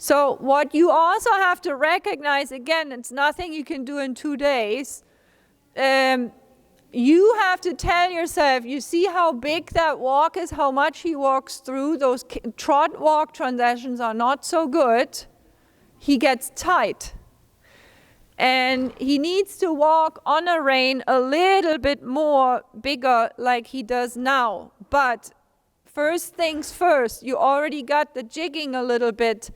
So what you also have to recognize, again, it's nothing you can do in 2 days. You have to tell yourself, you see how big that walk is, how much he walks through. Those trot-walk transitions are not so good. He gets tight. And he needs to walk on a rein a little bit more bigger like he does now. But first things first, you already got the jigging a little bit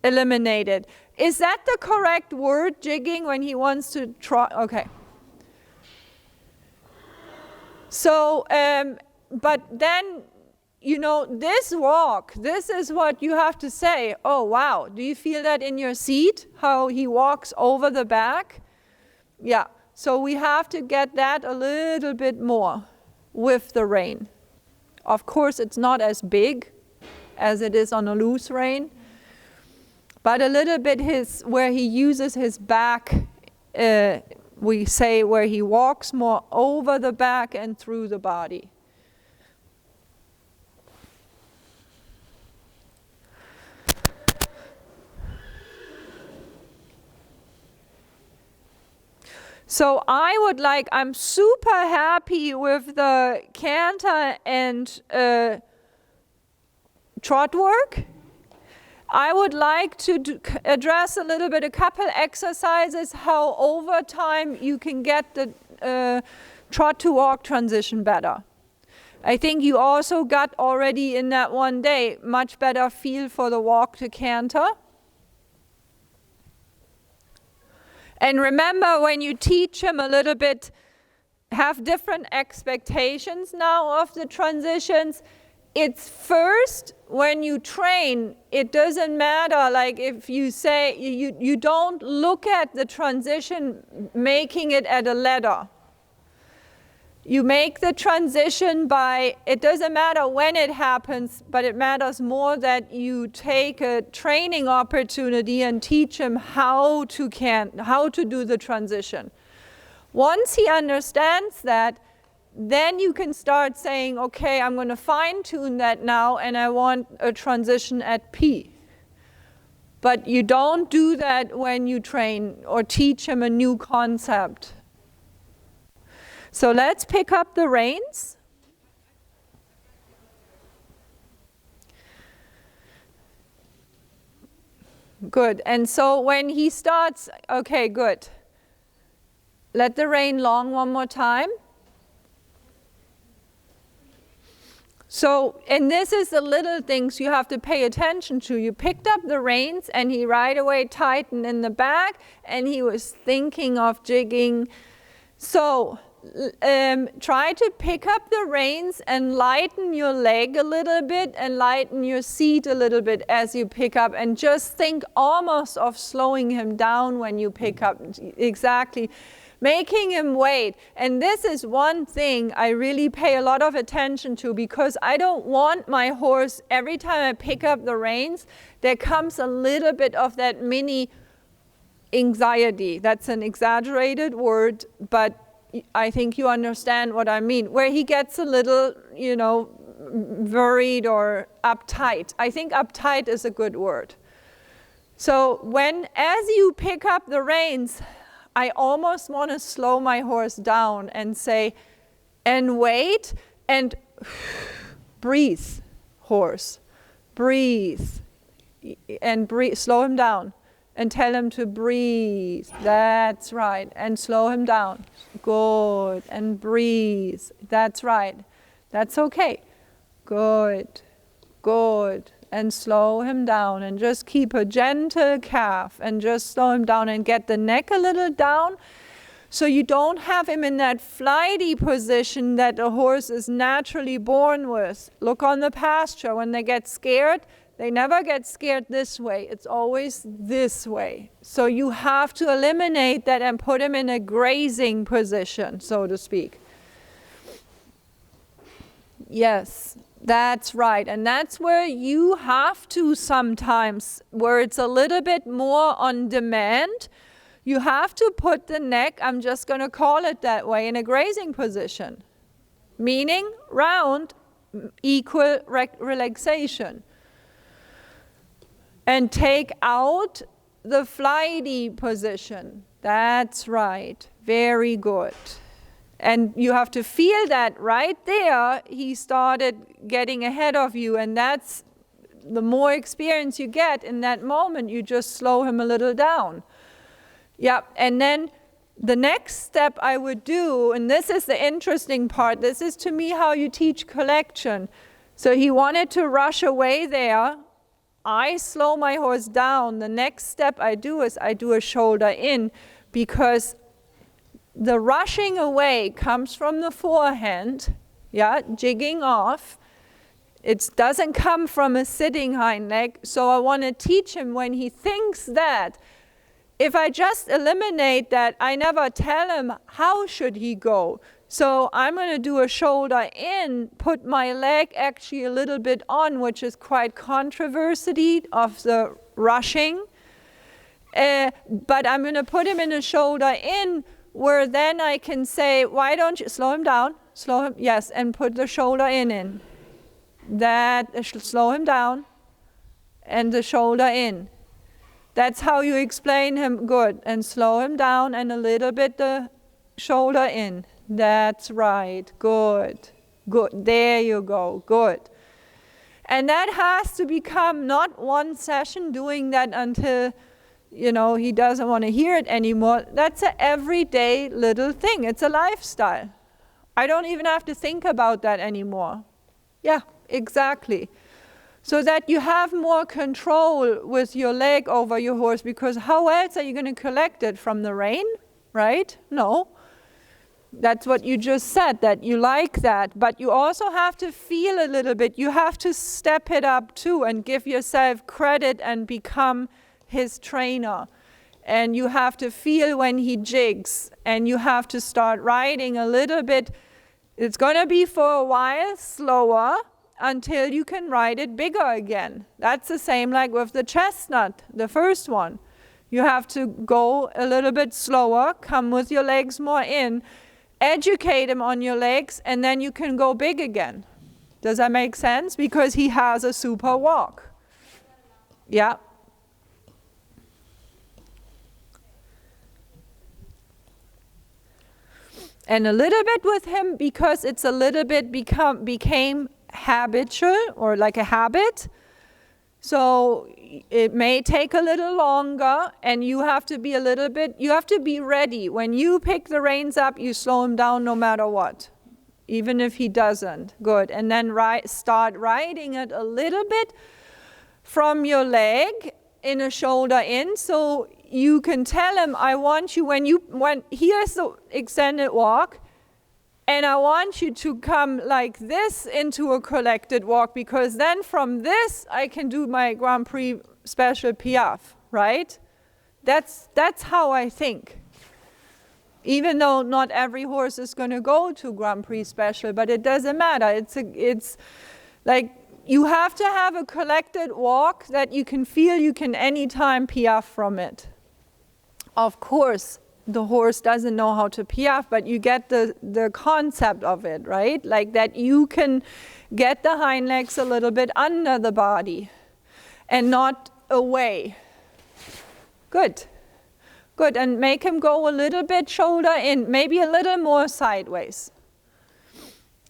eliminated. Is that the correct word, jigging, when he wants to trot? Okay. So, but then, you know, this walk, this is what you have to say. Oh, wow. Do you feel that in your seat, how he walks over the back? Yeah. So we have to get that a little bit more with the rein. Of course, it's not as big as it is on a loose rein, but a little bit where he uses his back, we say where he walks more over the back and through the body. So I'm super happy with the canter and trot work. I would like to address a couple exercises, how over time you can get the trot to walk transition better. I think you also got already in that one day much better feel for the walk to canter. And remember, when you teach him a little bit, have different expectations now of the transitions. It's first, when you train, it doesn't matter, like if you say, you don't look at the transition making it at a ladder. You make the transition by, it doesn't matter when it happens, but it matters more that you take a training opportunity and teach him how to do the transition. Once he understands that, then you can start saying, okay, I'm going to fine-tune that now, and I want a transition at P. But you don't do that when you train or teach him a new concept. So let's pick up the reins. Good. And so when he starts, okay, good. Let the rein long one more time. So, and this is the little things you have to pay attention to. You picked up the reins and he right away tightened in the back and he was thinking of jigging. So, try to pick up the reins and lighten your leg a little bit and lighten your seat a little bit as you pick up, and just think almost of slowing him down when you pick up. Exactly. Making him wait. And this is one thing I really pay a lot of attention to, because I don't want my horse, every time I pick up the reins, there comes a little bit of that mini anxiety. That's an exaggerated word, but I think you understand what I mean, where he gets a little, worried or uptight. I think uptight is a good word. So as you pick up the reins, I almost want to slow my horse down and say, and wait, and breathe, horse, breathe, and breathe, slow him down. And tell him to breathe. That's right. And slow him down. Good. And breathe. That's right. That's okay. Good. Good. And slow him down. And just keep a gentle calf. And just slow him down and get the neck a little down. So you don't have him in that flighty position that a horse is naturally born with. Look on the pasture. When they get scared, they never get scared this way. It's always this way. So you have to eliminate that and put him in a grazing position, so to speak. Yes, that's right. And that's where you have to sometimes, where it's a little bit more on demand, you have to put the neck, I'm just going to call it that way, in a grazing position. Meaning round, equal relaxation. And take out the flighty position. That's right. Very good. And you have to feel that right there, he started getting ahead of you. And that's the more experience you get in that moment, you just slow him a little down. Yeah, and then the next step I would do, and this is the interesting part, this is to me how you teach collection. So he wanted to rush away there. I slow my horse down. The next step I do is I do a shoulder in, because the rushing away comes from the forehand, yeah, jigging off. It doesn't come from a sitting hind leg. So I want to teach him when he thinks that, if I just eliminate that, I never tell him how should he go. So I'm going to do a shoulder in, put my leg actually a little bit on, which is quite controversy of the rushing. But I'm going to put him in a shoulder in, where then I can say, why don't you slow him down? Slow him, yes, and put the shoulder in. That, slow him down, and the shoulder in. That's how you explain him good. And slow him down, and a little bit the shoulder in. That's right. Good. Good. There you go. Good. And that has to become not one session doing that until, you know, he doesn't want to hear it anymore. That's an everyday little thing. It's a lifestyle. I don't even have to think about that anymore. Yeah, exactly. So that you have more control with your leg over your horse, because how else are you going to collect it from the rein, right? No. That's what you just said, that you like that. But you also have to feel a little bit. You have to step it up too and give yourself credit and become his trainer. And you have to feel when he jigs. And you have to start riding a little bit. It's going to be for a while slower until you can ride it bigger again. That's the same like with the chestnut, the first one. You have to go a little bit slower, come with your legs more in, educate him on your legs, and then you can go big again. Does that make sense? Because he has a super walk. Yeah. And a little bit with him, because it's a little bit became habitual, or like a habit. So it may take a little longer, and you have to be a little bit, you have to be ready. When you pick the reins up, you slow him down no matter what, even if he doesn't. Good. And then start riding it a little bit from your leg in a shoulder in, so you can tell him, I want you, when here's the extended walk, and I want you to come like this into a collected walk, because then from this I can do my Grand Prix special piaffe, right? That's how I think. Even though not every horse is going to go to Grand Prix special, but it doesn't matter. It's like you have to have a collected walk that you can feel you can anytime piaffe from it. Of course, the horse doesn't know how to piaffe, but you get the concept of it, right? Like that you can get the hind legs a little bit under the body and not away. Good. Good, and make him go a little bit shoulder in, maybe a little more sideways.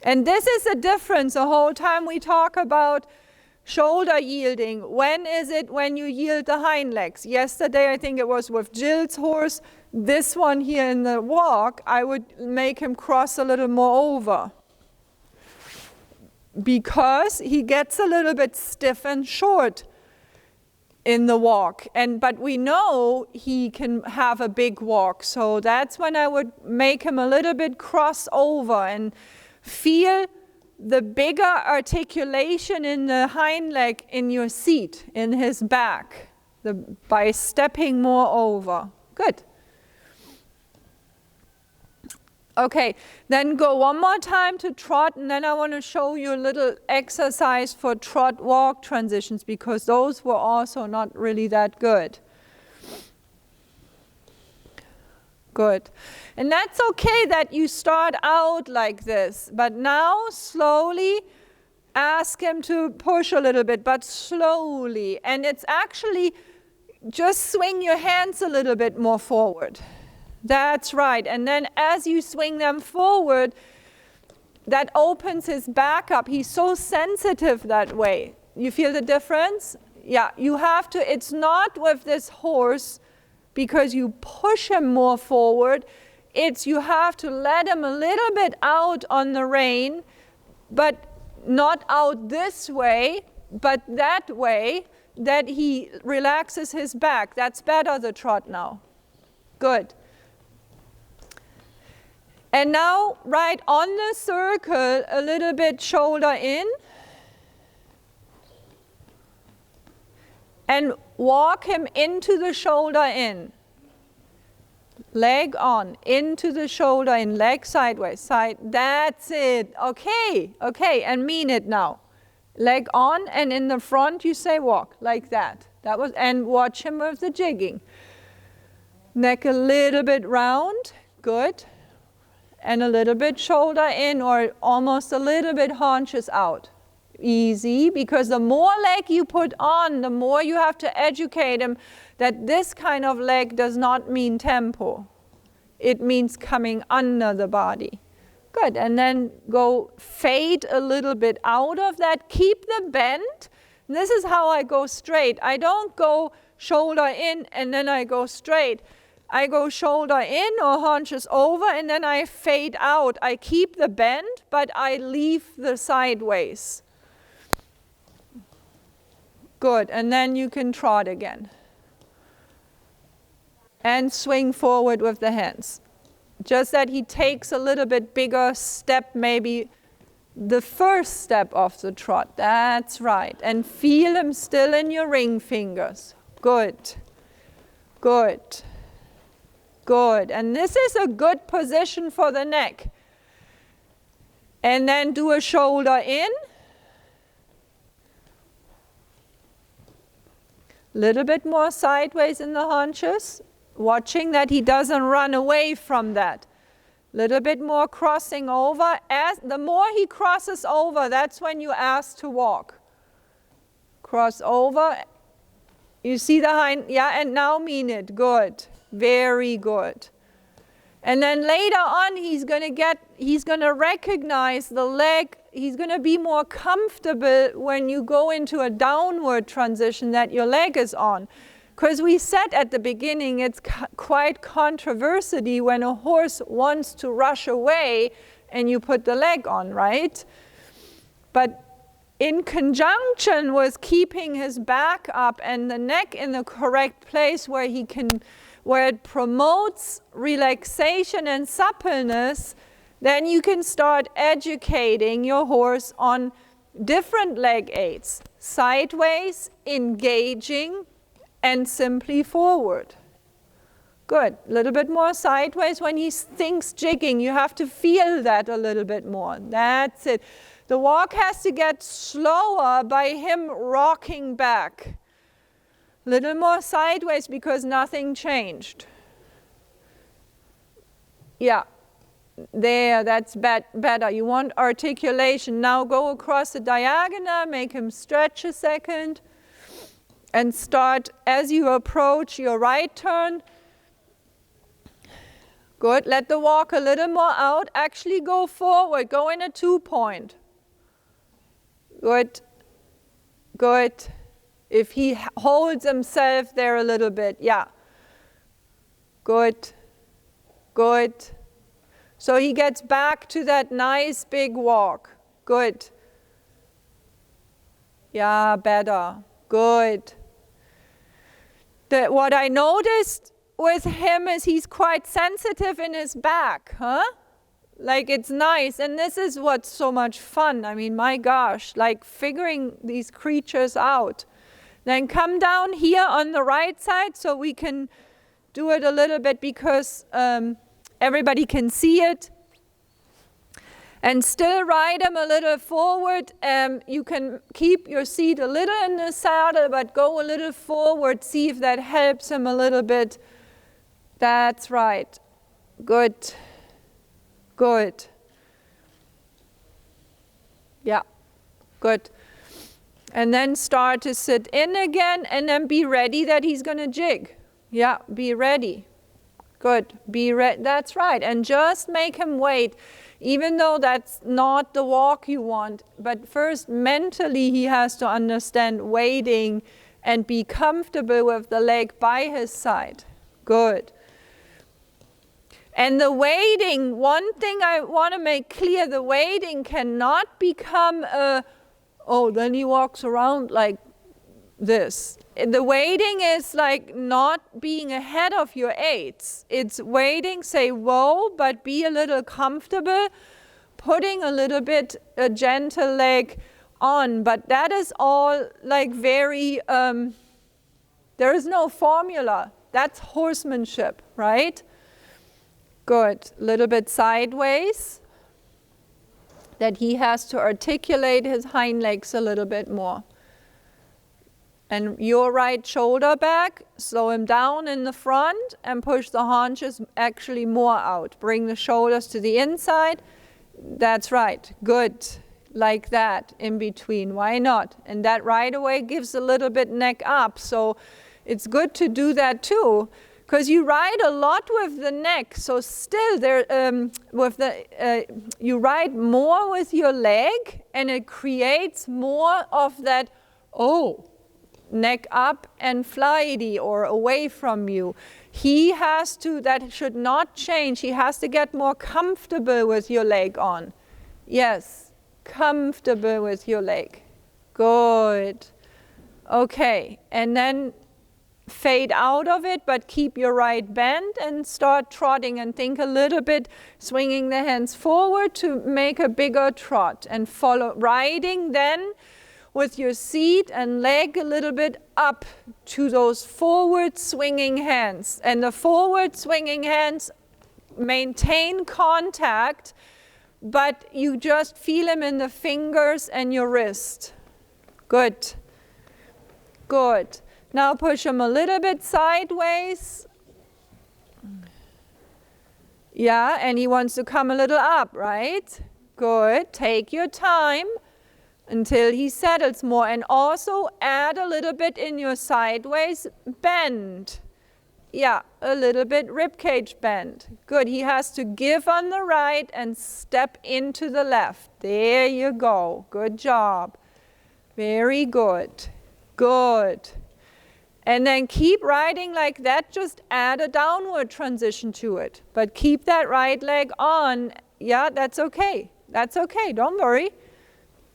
And this is the difference. The whole time we talk about shoulder yielding. When is it when you yield the hind legs? Yesterday, I think it was with Jill's horse. This one here in the walk, I would make him cross a little more over, because he gets a little bit stiff and short in the walk. But we know he can have a big walk. So that's when I would make him a little bit cross over and feel the bigger articulation in the hind leg in your seat, in his back, by stepping more over. Good. Okay, then go one more time to trot, and then I want to show you a little exercise for trot-walk transitions, because those were also not really that good. Good. And that's okay that you start out like this, but now slowly, ask him to push a little bit, but slowly. And it's actually just swing your hands a little bit more forward. That's right. And then as you swing them forward, that opens his back up. He's so sensitive that way. You feel the difference? Yeah, you have to, it's not with this horse because you push him more forward. It's you have to let him a little bit out on the rein, but not out this way, but that way, that he relaxes his back. That's better, the trot now. Good. And now, right on the circle, a little bit shoulder in. And walk him into the shoulder in. Leg on, into the shoulder in, leg sideways, side. That's it. Okay, okay, and mean it now. Leg on, and in the front you say walk, like that. That was, and watch him with the jigging. Neck a little bit round, good. And a little bit shoulder in, or almost a little bit haunches out. Easy, because the more leg you put on, the more you have to educate him that this kind of leg does not mean tempo. It means coming under the body. Good, and then go fade a little bit out of that. Keep the bend. This is how I go straight. I don't go shoulder in and then I go straight. I go shoulder in or haunches over and then I fade out. I keep the bend, but I leave the sideways. Good, and then you can trot again. And swing forward with the hands. Just that he takes a little bit bigger step, maybe the first step of the trot. That's right. And feel him still in your ring fingers. Good. Good. Good. And this is a good position for the neck. And then do a shoulder in. Little bit more sideways in the haunches. Watching that he doesn't run away from that. Little bit more crossing over. As the more he crosses over, that's when you ask to walk. Cross over. You see the hind, yeah, and now mean it. Good. Very good. And then later on, he's going to recognize the leg. He's going to be more comfortable when you go into a downward transition that your leg is on. Because we said at the beginning, it's quite controversy when a horse wants to rush away and you put the leg on, right? But in conjunction with keeping his back up and the neck in the correct place where he can, where it promotes relaxation and suppleness, then you can start educating your horse on different leg aids, sideways, engaging, and simply forward. Good. A little bit more sideways when he thinks jigging. You have to feel that a little bit more. That's it. The walk has to get slower by him rocking back. A little more sideways because nothing changed. Yeah. There, that's better. You want articulation. Now go across the diagonal, make him stretch a second. And start as you approach your right turn. Good. Let the walk a little more out. Actually go forward. Go in a 2-point. Good. Good. If he holds himself there a little bit. Yeah. Good. Good. So he gets back to that nice big walk. Good. Yeah, better. Good. What I noticed with him is he's quite sensitive in his back, huh? Like it's nice, and this is what's so much fun. I mean, my gosh, like figuring these creatures out. Then come down here on the right side so we can do it a little bit because everybody can see it. And still ride him a little forward. You can keep your seat a little in the saddle, but go a little forward. See if that helps him a little bit. That's right. Good. Good. Yeah. Good. And then start to sit in again, and then be ready that he's going to jig. Yeah, be ready. Good. That's right. And just make him wait, even though that's not the walk you want. But first, mentally, he has to understand waiting and be comfortable with the leg by his side. Good. And the waiting, one thing I want to make clear, the waiting cannot become then he walks around like this. The waiting is like not being ahead of your aids. It's waiting, say whoa, but be a little comfortable, putting a little bit a gentle leg on. But that is all like very, there is no formula. That's horsemanship, right? Good. A little bit sideways, that he has to articulate his hind legs a little bit more. And your right shoulder back, slow him down in the front and push the haunches actually more out. Bring the shoulders to the inside. That's right. Good. Like that in between. Why not? And that right away gives a little bit neck up. So it's good to do that too. Because you ride a lot with the neck, so still there, you ride more with your leg, and it creates more of that, neck up and flighty or away from you. He has to, that should not change. He has to get more comfortable with your leg on. Yes, comfortable with your leg. Good. Okay, and then fade out of it, but keep your right bend and start trotting, and think a little bit, swinging the hands forward to make a bigger trot, and follow, riding then with your seat and leg a little bit up to those forward swinging hands. And the forward swinging hands maintain contact, but you just feel them in the fingers and your wrist. Good. Good. Now push him a little bit sideways. Yeah, and he wants to come a little up, right? Good. Take your time until he settles more. And also add a little bit in your sideways bend. Yeah, a little bit ribcage bend. Good. He has to give on the right and step into the left. There you go. Good job. Very good. Good. And then keep riding like that, just add a downward transition to it. But keep that right leg on. Yeah, that's okay. That's okay, don't worry.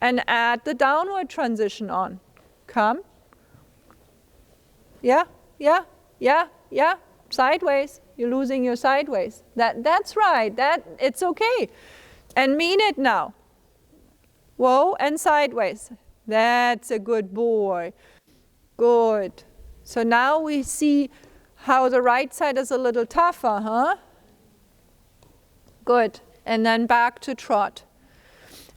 And add the downward transition on. Come. Yeah, yeah, yeah, yeah. Sideways. You're losing your sideways. That's right. It's okay. And mean it now. Whoa, and sideways. That's a good boy. Good. So now we see how the right side is a little tougher, huh? Good. And then back to trot.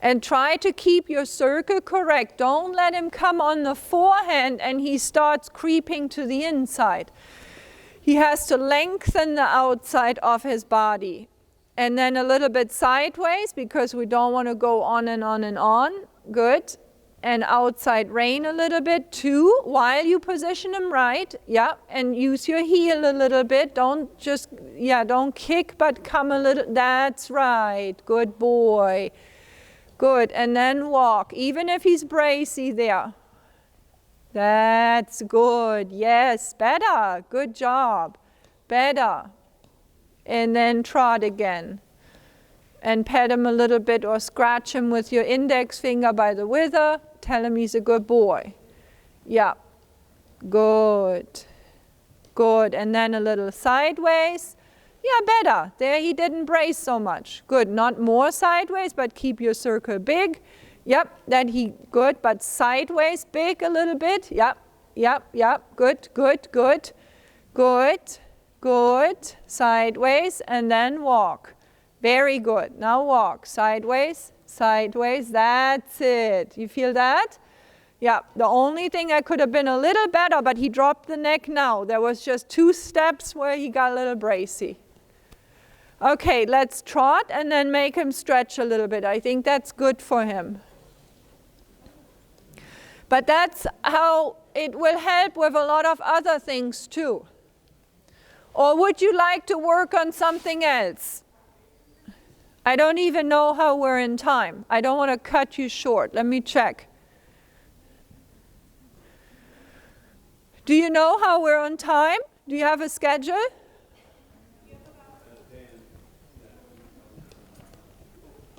And try to keep your circle correct. Don't let him come on the forehand and he starts creeping to the inside. He has to lengthen the outside of his body. And then a little bit sideways, because we don't want to go on and on and on. Good. And outside rein a little bit too, while you position him right. Yeah, and use your heel a little bit. Don't just, don't kick, but come a little. That's right. Good boy. Good. And then walk, even if he's bracy there. That's good. Yes, better. Good job. Better. And then trot again. And pat him a little bit or scratch him with your index finger by the wither. Tell him he's a good boy. Yeah. Good. Good. And then a little sideways. Yeah, better. There he didn't brace so much. Good. Not more sideways, but keep your circle big. Yep. Then good, but sideways big a little bit. Yep. Yep. Yep. Good. Good. Good. Good. Good. Sideways and then walk. Very good. Now walk. Sideways. Sideways. That's it. You feel that? Yeah. The only thing I could have been a little better, but he dropped the neck now. There was just 2 steps where he got a little bracy. Okay, let's trot and then make him stretch a little bit. I think that's good for him. But that's how it will help with a lot of other things too. Or would you like to work on something else? I don't even know how we're in time. I don't want to cut you short. Let me check. Do you know how we're on time? Do you have a schedule?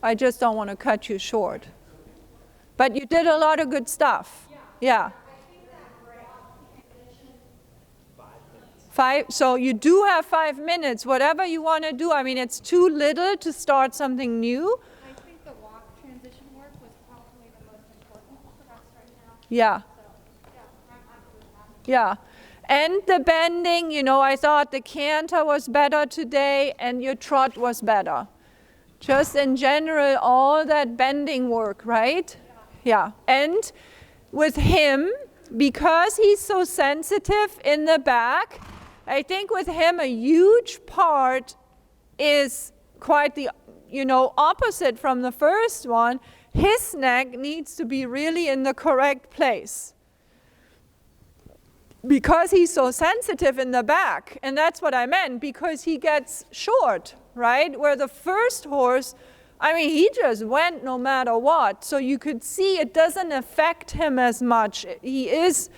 I just don't want to cut you short. But you did a lot of good stuff. Yeah. So you do have 5 minutes, whatever you want to do. I mean, it's too little to start something new. I think the walk transition work was probably the most important for us right now. Yeah. So, yeah, I'm happy with that. Yeah. And the bending, you know, I thought the canter was better today and your trot was better. Just in general, all that bending work, right? Yeah. And with him, because he's so sensitive in the back, I think with him a huge part is quite the, you know, opposite from the first one. His neck needs to be really in the correct place. Because he's so sensitive in the back, and that's what I meant, because he gets short, right? Where the first horse, I mean, he just went no matter what. So you could see it doesn't affect him as much. He is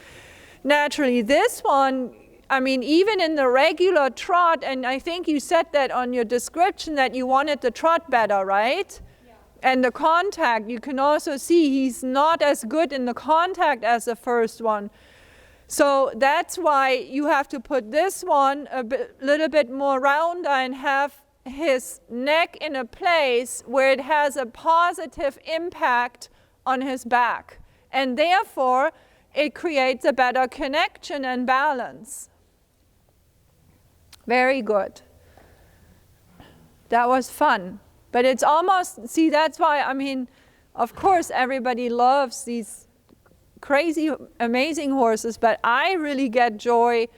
naturally. This one, I mean, even in the regular trot, and I think you said that on your description that you wanted the trot better, right? Yeah. And the contact, you can also see he's not as good in the contact as the first one. So that's why you have to put this one a little bit more rounder and have his neck in a place where it has a positive impact on his back. And therefore, it creates a better connection and balance. Very good. That was fun. But it's almost, see, that's why, I mean, of course, everybody loves these crazy, amazing horses, but I really get joy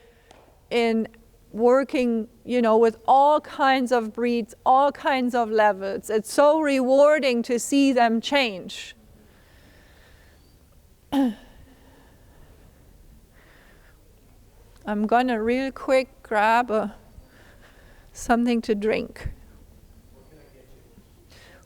in working, you know, with all kinds of breeds, all kinds of levels. It's so rewarding to see them change. I'm gonna real quick grab something to drink.